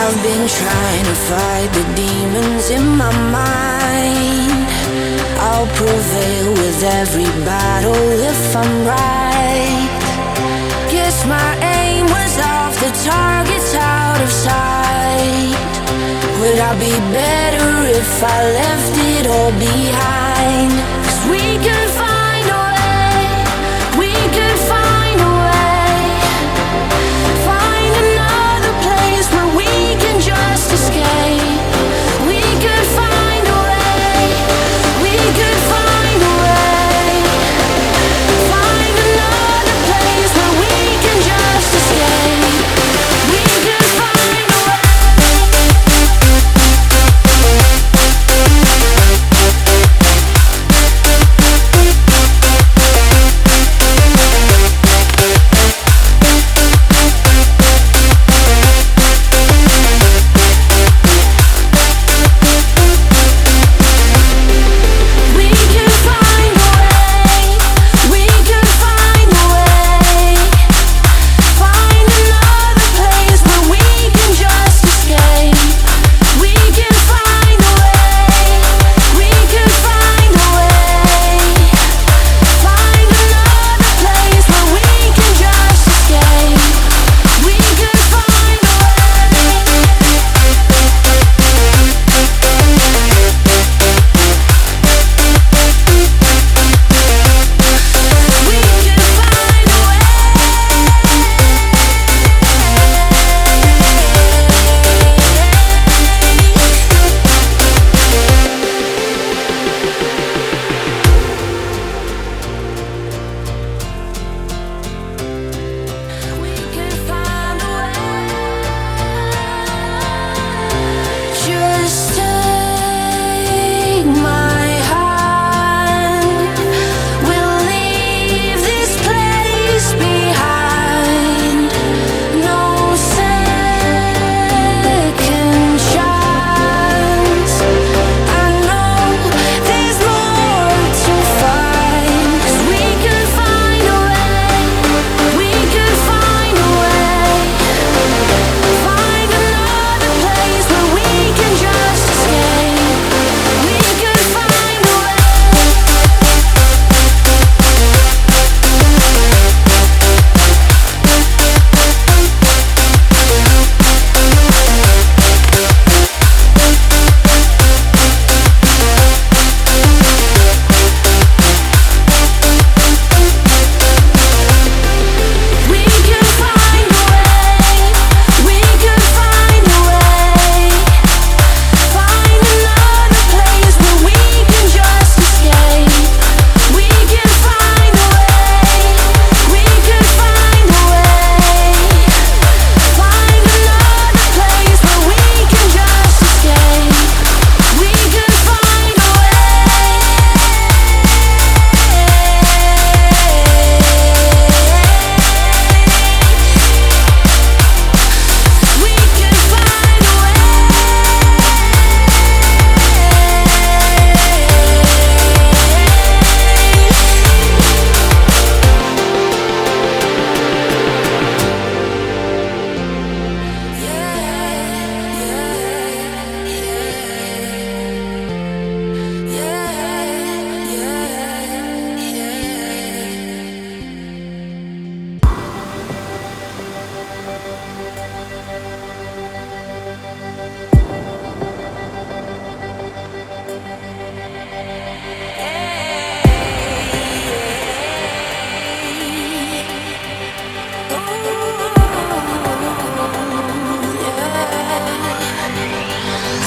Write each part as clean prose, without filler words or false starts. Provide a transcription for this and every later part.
I've been trying to fight the demons in my mind. I'll prevail with every battle if I'm right. Guess my aim was off, the target's out of sight. Would I be better if I left it all behind? 'Cause we could find a way, we could find a way. Find another place where we can just escape. We could find a way, we could find a way. Find another place where we can just escape. We could find a way.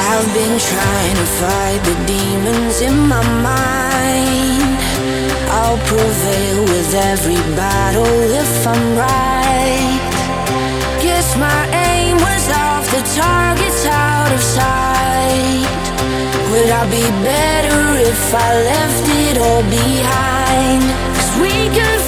I've been trying to fight the demons in my mind. I'll prevail with every battle if I'm right. Guess my aim was off, the target's out of sight. Would I be better if I left it all behind? 'Cause we could